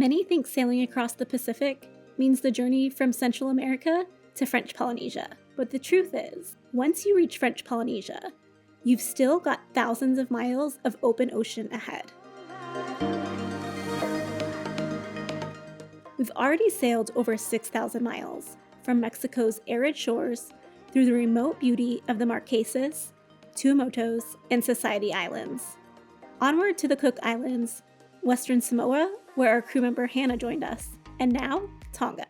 Many think sailing across the Pacific means the journey from Central America to French Polynesia. But the truth is, once you reach French Polynesia, you've still got thousands of miles of open ocean ahead. We've already sailed over 6,000 miles from Mexico's arid shores through the remote beauty of the Marquesas, Tuamotus, and Society Islands. Onward to the Cook Islands, Western Samoa, where our crew member Hannah joined us, and now Tonga.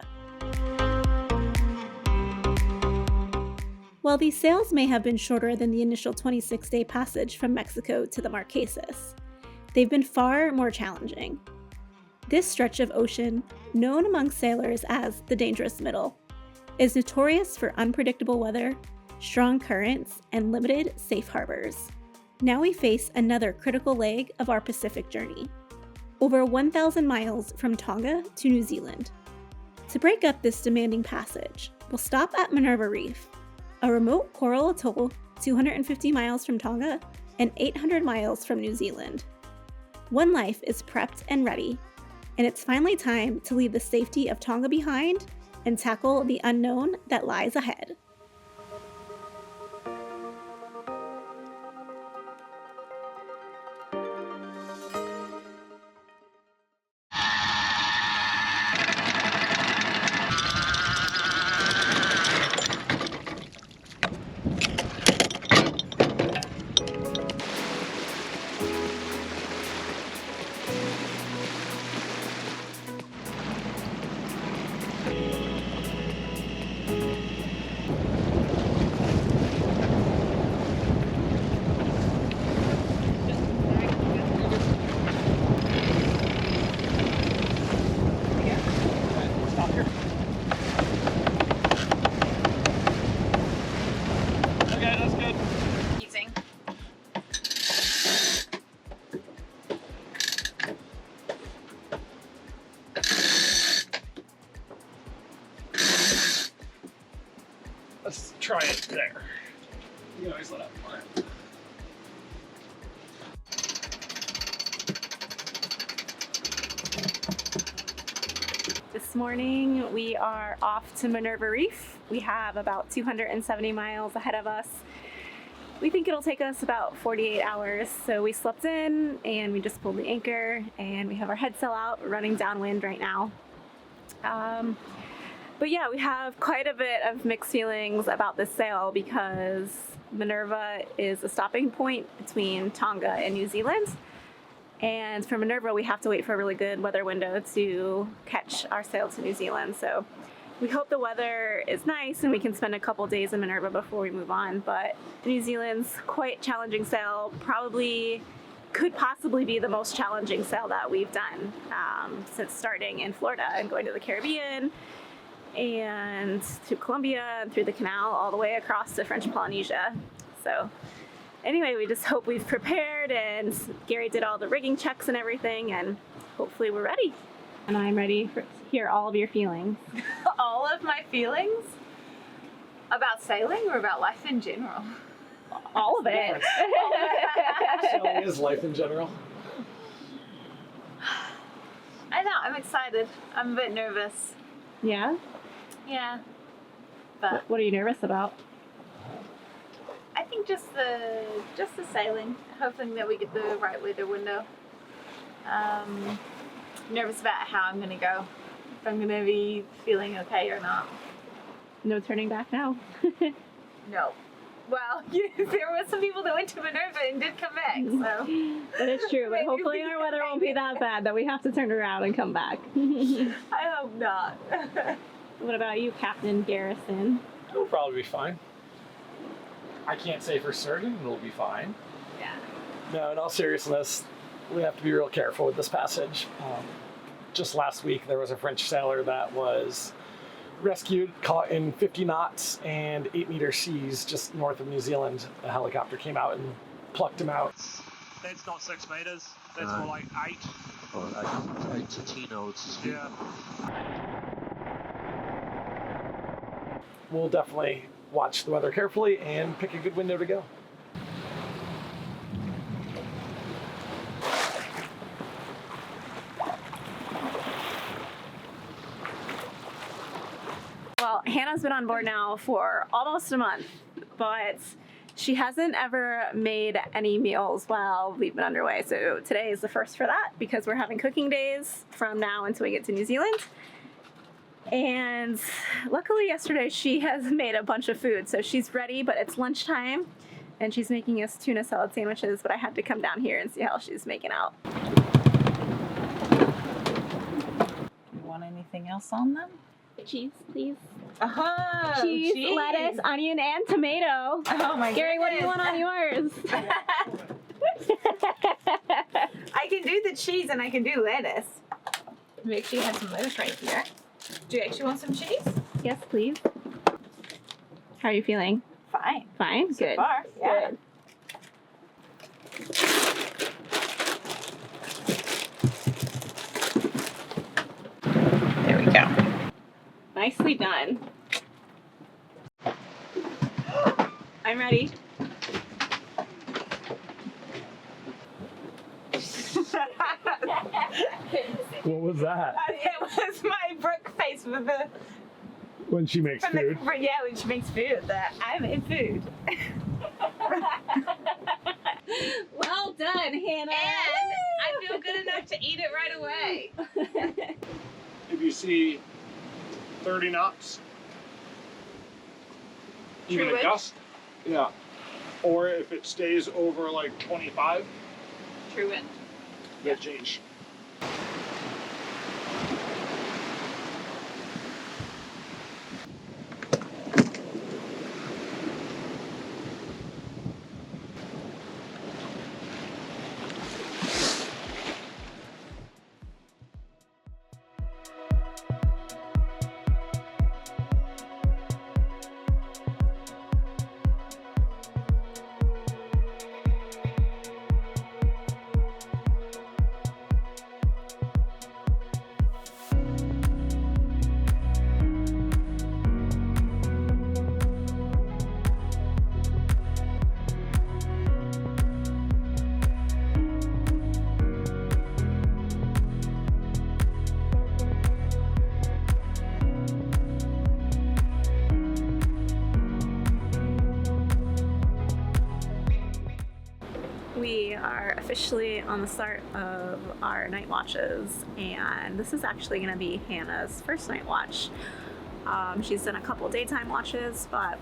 While these sails may have been shorter than the initial 26-day passage from Mexico to the Marquesas, they've been far more challenging. This stretch of ocean, known among sailors as the Dangerous Middle, is notorious for unpredictable weather, strong currents, and limited safe harbors. Now we face another critical leg of our Pacific journey, over 1,000 miles from Tonga to New Zealand. To break up this demanding passage, we'll stop at Minerva Reef, a remote coral atoll 250 miles from Tonga and 800 miles from New Zealand. One Life is prepped and ready, and it's finally time to leave the safety of Tonga behind and tackle the unknown that lies ahead. Let's try it there. You can always let up more. This morning we are off to Minerva Reef. We have about 270 miles ahead of us. We think it'll take us about 48 hours. So we slept in and we just pulled the anchor and we have our head sail out. We're running downwind right now. But yeah, we have quite a bit of mixed feelings about this sail because Minerva is a stopping point between Tonga and New Zealand. And for Minerva, we have to wait for a really good weather window to catch our sail to New Zealand. So we hope the weather is nice and we can spend a couple days in Minerva before we move on. But New Zealand's quite challenging sail, could possibly be the most challenging sail that we've done since starting in Florida and going to the Caribbean and through Colombia and through the canal all the way across to French Polynesia. So anyway, we just hope we've prepared and Gary did all the rigging checks and everything and hopefully we're ready. And I'm ready to hear all of your feelings. All of my feelings? About sailing or about life in general? All of it. Sailing is life in general. I know, I'm excited. I'm a bit nervous. Yeah? Yeah. But What are you nervous about? I think just the sailing, hoping that we get the right weather window. Nervous about how I'm gonna go, if I'm gonna be feeling okay or not. No turning back now. No. Well, there were some people that went to Minerva and did come back, so. That is true, but hopefully our weather won't be that bad that we have to turn around and come back. I hope not. What about you, Captain Garrison? It'll probably be fine. I can't say for certain it'll be fine. Yeah. No, in all seriousness, we have to be real careful with this passage. Just last week, there was a French sailor that was rescued, caught in 50 knots and 8-meter seas just north of New Zealand. A helicopter came out and plucked him out. That's not 6 meters, that's more like 8. Or 8 to 10 knots. Yeah. We'll definitely watch the weather carefully and pick a good window to go. Hannah's been on board now for almost a month, but she hasn't ever made any meals while we've been underway. So today is the first for that because we're having cooking days from now until we get to New Zealand. And luckily yesterday she has made a bunch of food, so she's ready, but it's lunchtime and she's making us tuna salad sandwiches, but I had to come down here and see how she's making out. You want anything else on them? Cheese, please. Oh, Cheese, lettuce, onion, and tomato. Oh my Gary, what do you goodness. want on yours? I can do the cheese and I can do lettuce. We actually have some lettuce right here. Do you actually want some cheese? Yes, please. How are you feeling? Fine. Fine? So Good. far, yeah. Good. There we go. Nicely done. I'm ready. What was that? It was my Brooke face with the When she makes from food. the yeah when she makes food. That I made food. Well done, Hannah. And I feel good enough to eat it right away. If you see 30 knots, even True a wind? gust, yeah. Or if it stays over like 25, True wind. that change. We are officially on the start of our night watches, and this is actually going to be Hannah's first night watch. She's done a couple daytime watches, but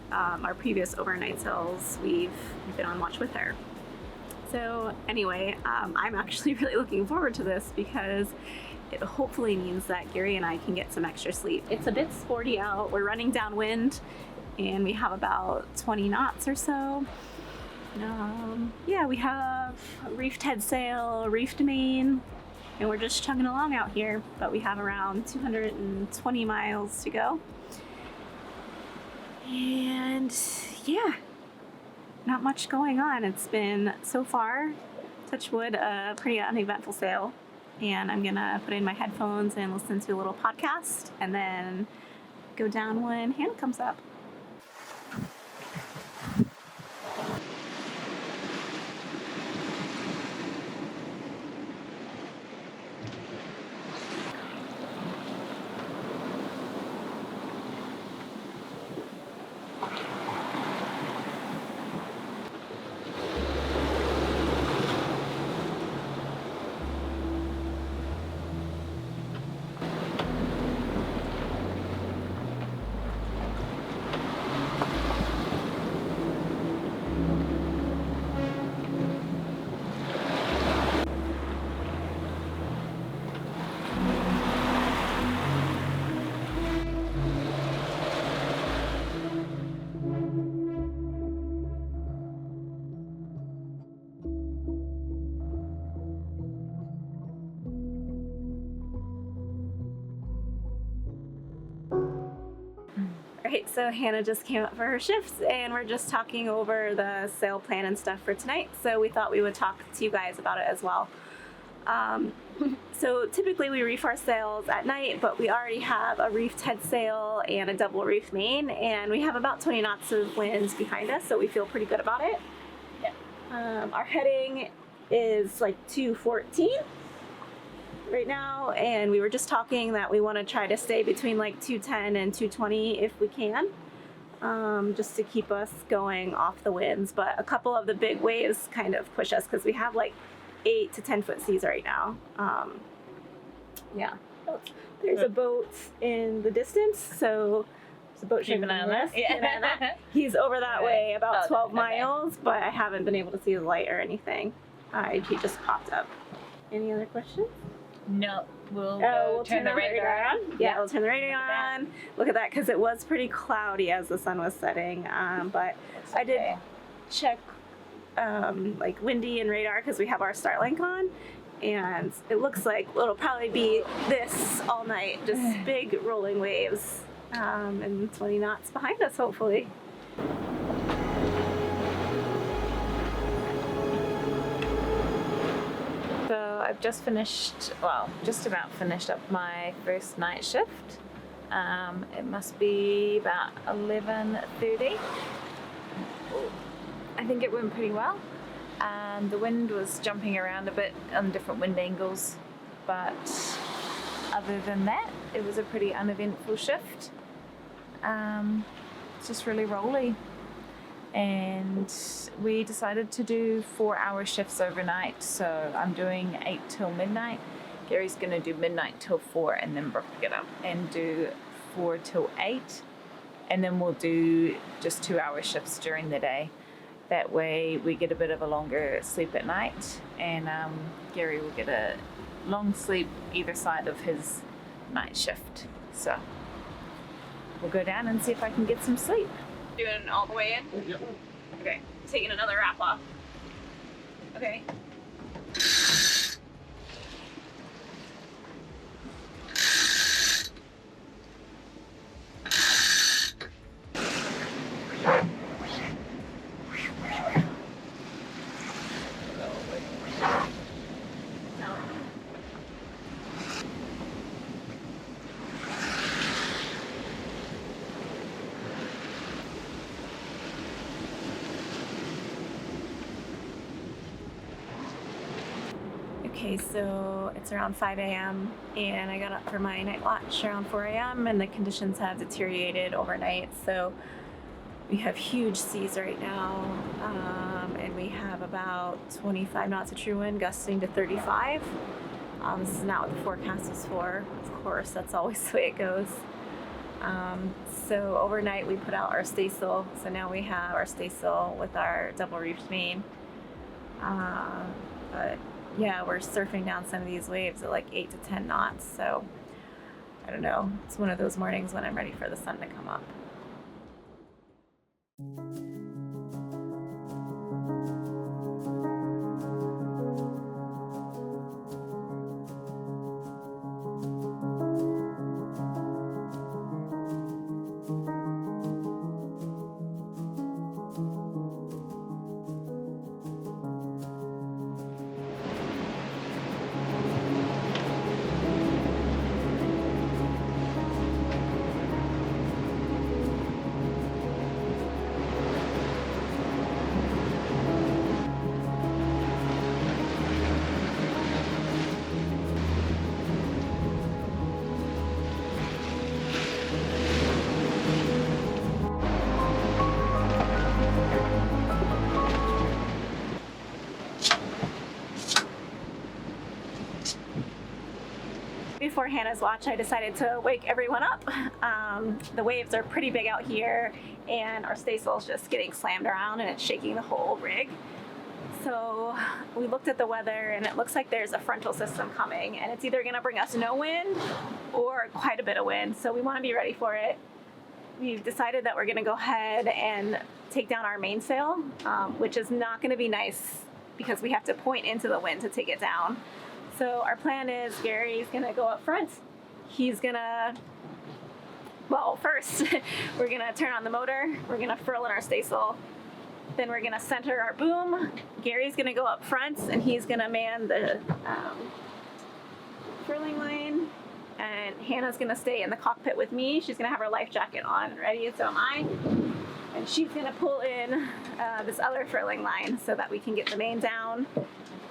our previous overnight sails, we've been on watch with her. So anyway, I'm actually really looking forward to this because it hopefully means that Gary and I can get some extra sleep. It's a bit sporty out. We're running downwind, and we have about 20 knots or so. Yeah, we have a reefed head sail, reefed main, and we're just chugging along out here, but we have around 220 miles to go. And yeah, not much going on. It's been, so far, touch wood, a pretty uneventful sail. And I'm gonna put in my headphones and listen to a little podcast and then go down when Hannah comes up. Alright, so Hannah just came up for her shifts and we're just talking over the sail plan and stuff for tonight, so we thought we would talk to you guys about it as well. So typically we reef our sails at night, but we already have a reefed head sail and a double reef main, and we have about 20 knots of winds behind us, so we feel pretty good about it. Yeah. Our heading is like 214. right now, and we were just talking that we want to try to stay between like 210 and 220 if we can, just to keep us going off the winds. But a couple of the big waves kind of push us because we have like 8 to 10 foot seas right now. Yeah. There's a boat in the distance, so there's a boat. Keep an eye on that. Yeah. He's over that way about 12 okay. miles, but I haven't been able to see his light or anything. He just popped up. Any other questions? No, we'll turn the radar on. Yeah, we'll turn the radar on. Look at that, because it was pretty cloudy as the sun was setting. But I did check like windy and radar because we have our Starlink on, and it looks like it'll probably be this all night, just big rolling waves, and 20 knots behind us, hopefully. So I've just about finished up my first night shift. It must be about 11:30. I think it went pretty well. The wind was jumping around a bit on different wind angles, but other than that, it was a pretty uneventful shift. It's just really rolly. And we decided to do 4-hour shifts overnight. So I'm doing 8 till midnight. Gary's gonna do midnight till 4, and then Brooke will get up and do 4 till 8. And then we'll do just 2-hour shifts during the day. That way we get a bit of a longer sleep at night, and Gary will get a long sleep either side of his night shift. So we'll go down and see if I can get some sleep. Doing all the way in? Yep. Okay, taking another wrap off. Okay. Okay, so it's around 5 a.m. and I got up for my night watch around 4 a.m. and the conditions have deteriorated overnight. So we have huge seas right now, and we have about 25 knots of true wind gusting to 35. This is not what the forecast was for. Of course, that's always the way it goes. So overnight we put out our staysail. So now we have our staysail with our double reefed main. But yeah, we're surfing down some of these waves at like 8 to 10 knots. So I don't know. It's one of those mornings when I'm ready for the sun to come up. Before Hannah's watch, I decided to wake everyone up. The waves are pretty big out here, and our staysail's just getting slammed around and it's shaking the whole rig. So we looked at the weather, and it looks like there's a frontal system coming, and it's either gonna bring us no wind or quite a bit of wind. So we wanna be ready for it. We've decided that we're gonna go ahead and take down our mainsail, which is not gonna be nice because we have to point into the wind to take it down. So our plan is Gary's gonna go up front. He's gonna, well, first we're gonna turn on the motor. We're gonna furl in our staysail. Then we're gonna center our boom. Gary's gonna go up front and he's gonna man the furling line. And Hannah's gonna stay in the cockpit with me. She's gonna have her life jacket on and ready, so am I. And she's gonna pull in this other furling line so that we can get the main down.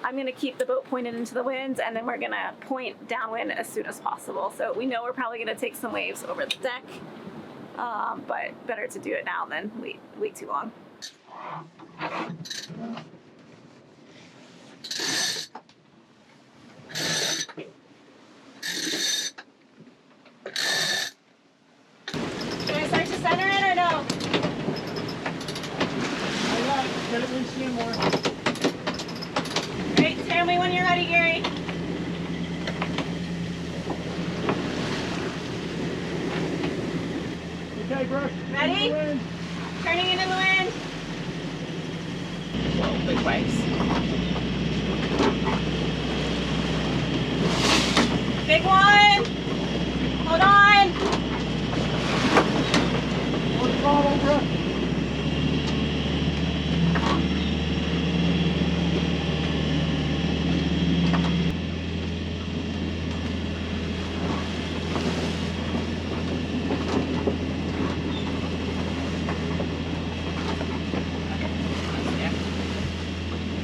I'm gonna keep the boat pointed into the wind, and then we're gonna point downwind as soon as possible. So we know we're probably gonna take some waves over the deck, but better to do it now than wait too long. Should I start to center it or no? Get it loose in more. Great, tell me when you're ready, Gary. Okay, Brooke. Ready? Turning into the wind. Whoa, big waves. Big one. Hold on. Hold the bottle, Brooke.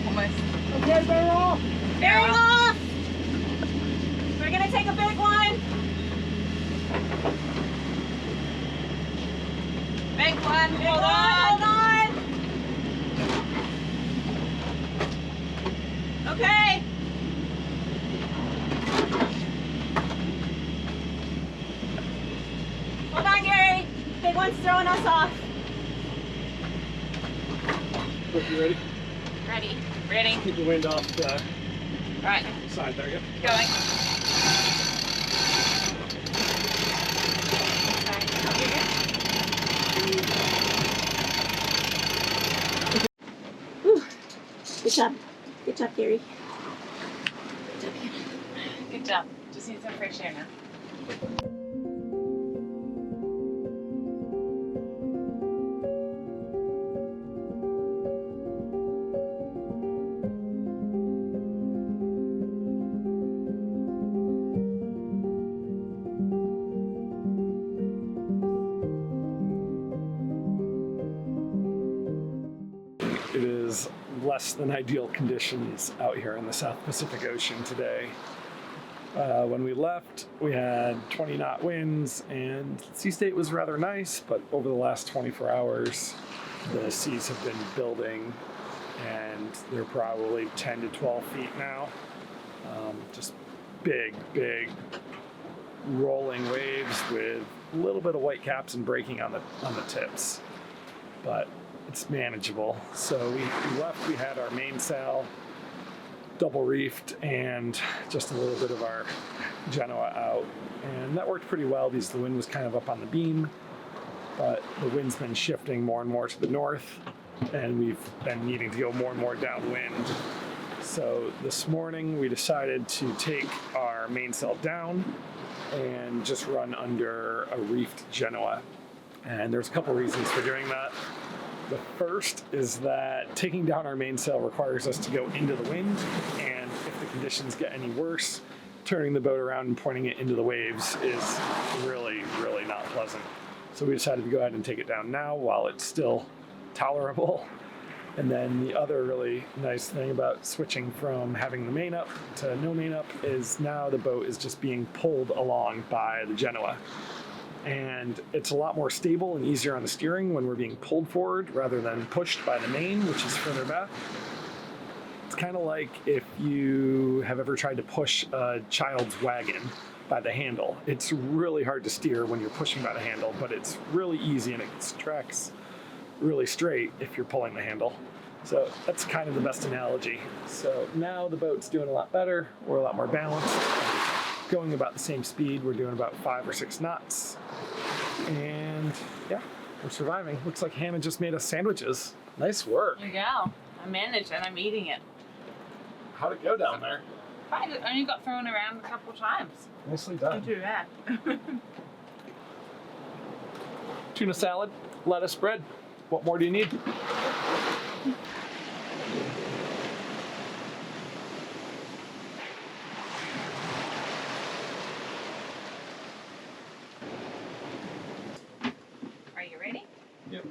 Almost. Okay, bear off. Bearing off. We're gonna take a big one. Big one. Big Hold one. on. Hold on. Okay. Hold on, Gary. Big one's throwing us off. Brooke, you ready? Ready. Ready. Keep the wind off the Right. side there. Yep. Going. Good job. Good job, Gary. Good job. Just need some fresh air now. It is less than ideal conditions out here in the South Pacific Ocean today. When we left, we had 20 knot winds, and the sea state was rather nice, but over the last 24 hours, the seas have been building, and they're probably 10 to 12 feet now. Just big, big rolling waves with a little bit of white caps and breaking on the tips. But it's manageable. So we left, we had our mainsail double reefed and just a little bit of our Genoa out. And that worked pretty well because the wind was kind of up on the beam, but the wind's been shifting more and more to the north, and we've been needing to go more and more downwind. So this morning we decided to take our mainsail down and just run under a reefed Genoa. And there's a couple reasons for doing that. The first is that taking down our mainsail requires us to go into the wind, and if the conditions get any worse, turning the boat around and pointing it into the waves is really, really not pleasant. So we decided to go ahead and take it down now while it's still tolerable. And then the other really nice thing about switching from having the main up to no main up is now the boat is just being pulled along by the Genoa. And it's a lot more stable and easier on the steering when we're being pulled forward rather than pushed by the main, which is further back. It's kind of like if you have ever tried to push a child's wagon by the handle. It's really hard to steer when you're pushing by the handle, but it's really easy and it tracks really straight if you're pulling the handle. So that's kind of the best analogy. So now the boat's doing a lot better. We're a lot more balanced. Going about the same speed. We're doing about 5 or 6 knots. And yeah, we're surviving. Looks like Hannah just made us sandwiches. Nice work. There you go. I managed it. I'm eating it. How'd it go down there? Fine. It only got thrown around a couple times. Nicely done. Do that. Tuna salad, lettuce, bread. What more do you need? Are you ready? Yep.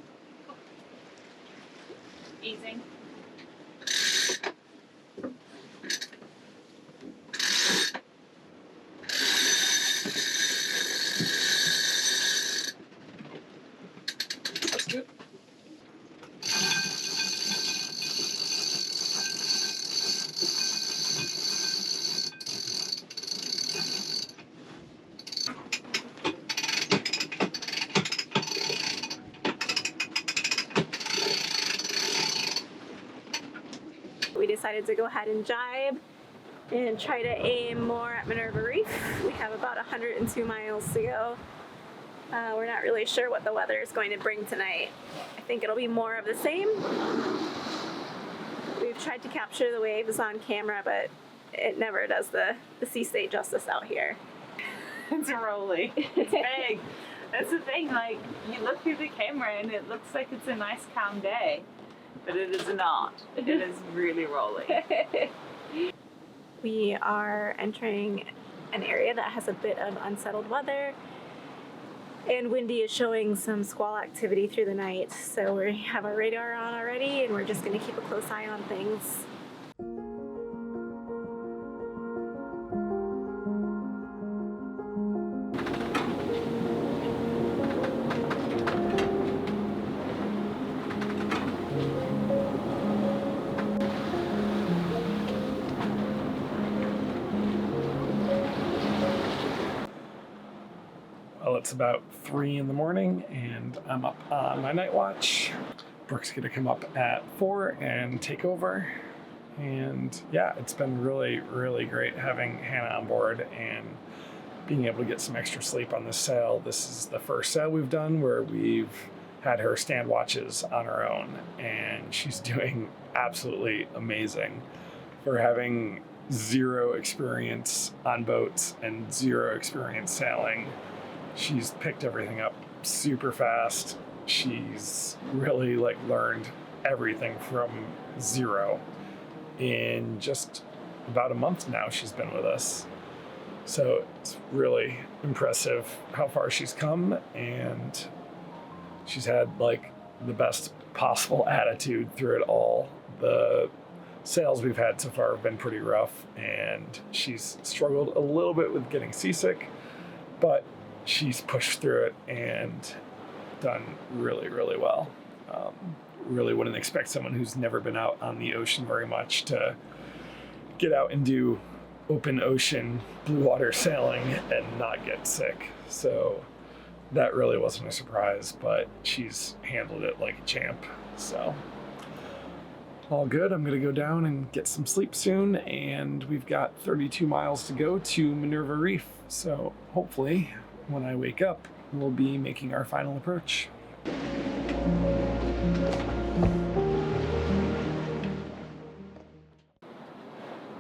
decided to go ahead and jibe and try to aim more at Minerva Reef. We have about 102 miles to go. We're not really sure what the weather is going to bring tonight. I think it'll be more of the same. We've tried to capture the waves on camera, but it never does the sea state justice out here. It's rolly. It's big. That's the thing, like, you look through the camera and it looks like it's a nice calm day, but it is not. It is really rolly. We are entering an area that has a bit of unsettled weather, and windy is showing some squall activity through the night, so we have our radar on already, and we're just going to keep a close eye on things. Well, it's about 3 in the morning and I'm up on my night watch. Brooke's gonna come up at 4 and take over. And yeah, it's been really, really great having Hannah on board and being able to get some extra sleep on this sail. This is the first sail we've done where we've had her stand watches on her own, and she's doing absolutely amazing for having zero experience on boats and zero experience sailing. She's picked everything up super fast. She's really learned everything from zero in just about a month now she's been with us. So it's really impressive how far she's come, and she's had the best possible attitude through it all. The sails we've had so far have been pretty rough, and she's struggled a little bit with getting seasick, but she's pushed through it and done really, really well. Really wouldn't expect someone who's never been out on the ocean very much to get out and do open ocean blue water sailing and not get sick. So that really wasn't a surprise, but she's handled it like a champ. So all good. I'm gonna go down and get some sleep soon, and we've got 32 miles to go to Minerva Reef. So hopefully when I wake up, we'll be making our final approach.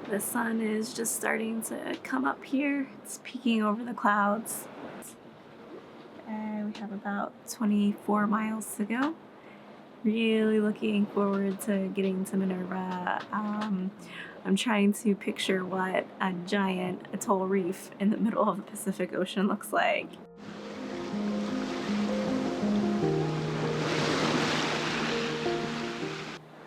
The sun is just starting to come up here. It's peeking over the clouds. And we have about 24 miles to go. Really looking forward to getting to Minerva. I'm trying to picture what a giant atoll reef in the middle of the Pacific Ocean looks like.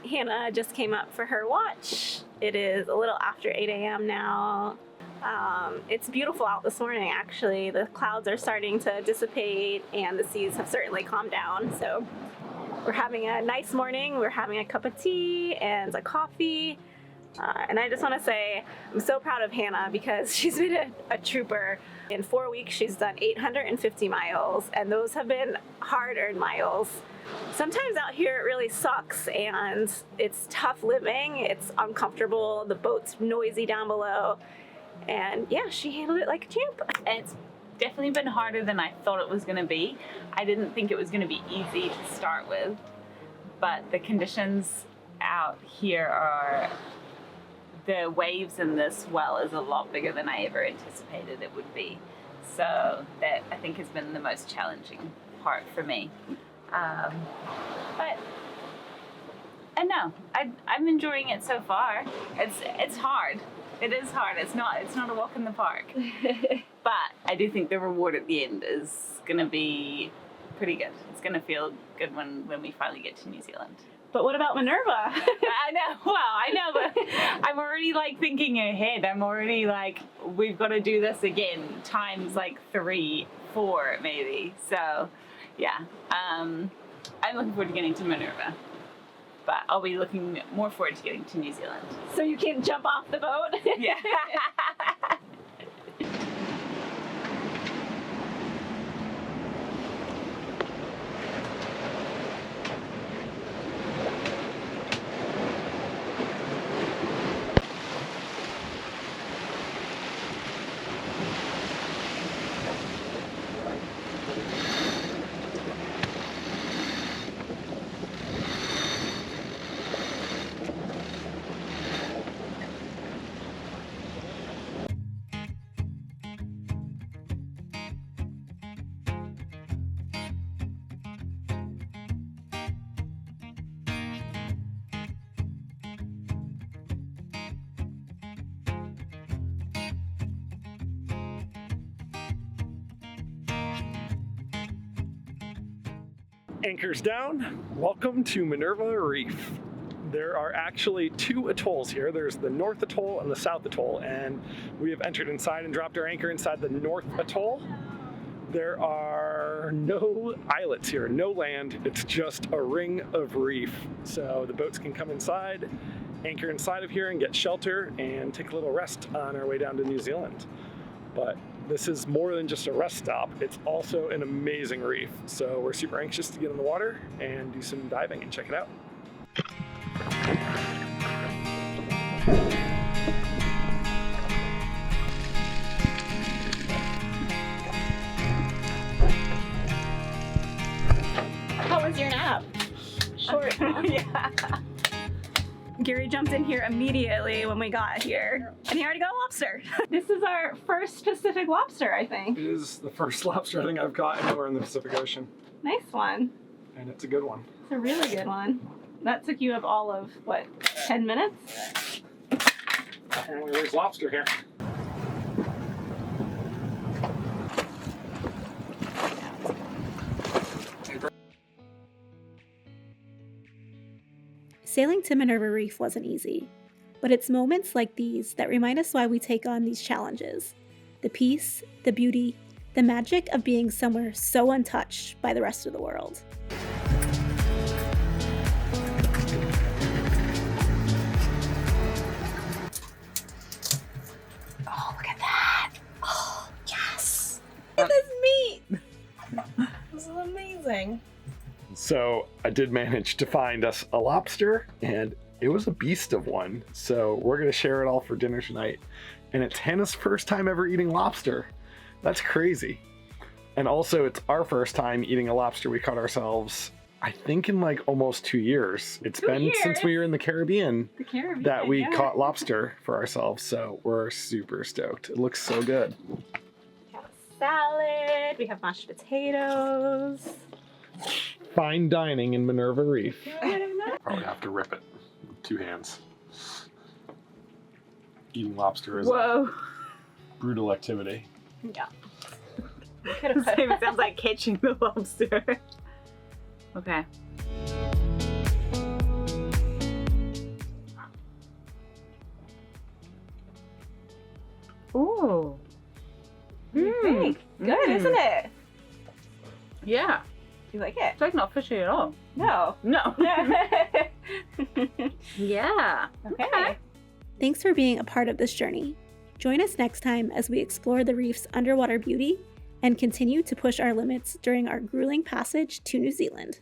Hannah just came up for her watch. It is a little after 8 a.m. now. It's beautiful out this morning, actually. The clouds are starting to dissipate and the seas have certainly calmed down. So we're having a nice morning. We're having a cup of tea and a coffee. And I just want to say I'm so proud of Hannah because she's been a trooper. In 4 weeks, she's done 850 miles, and those have been hard-earned miles. Sometimes out here it really sucks, and it's tough living. It's uncomfortable. The boat's noisy down below. And yeah, she handled it like a champ. It's definitely been harder than I thought it was going to be. I didn't think it was going to be easy to start with, but the conditions out here are... The waves in this swell is a lot bigger than I ever anticipated it would be. So that, I think, has been the most challenging part for me. But I know I'm enjoying it so far. It's hard. It is hard. It's not a walk in the park. But I do think the reward at the end is gonna be pretty good. It's gonna feel good when we finally get to New Zealand. But what about Minerva? I know. Well, I know, but I'm already thinking ahead. I'm already we've got to do this again times 3, 4 maybe. So yeah, I'm looking forward to getting to Minerva, but I'll be looking more forward to getting to New Zealand. So you can jump off the boat? Yeah. Anchors down. Welcome to Minerva Reef. There are actually two atolls here. There's the North Atoll and the South Atoll, and we have entered inside and dropped our anchor inside the North Atoll. There are no islets here, no land. It's just a ring of reef. So the boats can come inside, anchor inside of here and get shelter and take a little rest on our way down to New Zealand. But this is more than just a rest stop. It's also an amazing reef. So we're super anxious to get in the water and do some diving and check it out. How was your nap? Short. Yeah. Gary jumped in here immediately when we got here, and he already got a lobster. This is our first Pacific lobster, I think. It is the first lobster I think I've caught anywhere in the Pacific Ocean, Nice one. and it's a good one. It's a really good one. That took you all of, what, 10 minutes? Apparently there's lobster here. Sailing to Minerva Reef wasn't easy, but it's moments like these that remind us why we take on these challenges. The peace, the beauty, the magic of being somewhere so untouched by the rest of the world. Oh, look at that. Oh, yes. Look at this meat. This is amazing. So I did manage to find us a lobster, and it was a beast of one. So we're gonna share it all for dinner tonight. And it's Hannah's first time ever eating lobster. That's crazy. And also it's our first time eating a lobster we caught ourselves, I think in like almost 2 years. It's been since we were in the Caribbean that we caught lobster for ourselves. So we're super stoked. It looks so good. We have a salad. We have mashed potatoes. Fine dining in Minerva Reef. Probably have to rip it with 2 hands. Eating lobster is a brutal activity. Yeah. It sounds like catching the lobster. Okay. Ooh. Good, isn't it? Yeah. You like it? It's like not fishy at all. No. No. Yeah. Okay. Thanks for being a part of this journey. Join us next time as we explore the reef's underwater beauty and continue to push our limits during our grueling passage to New Zealand.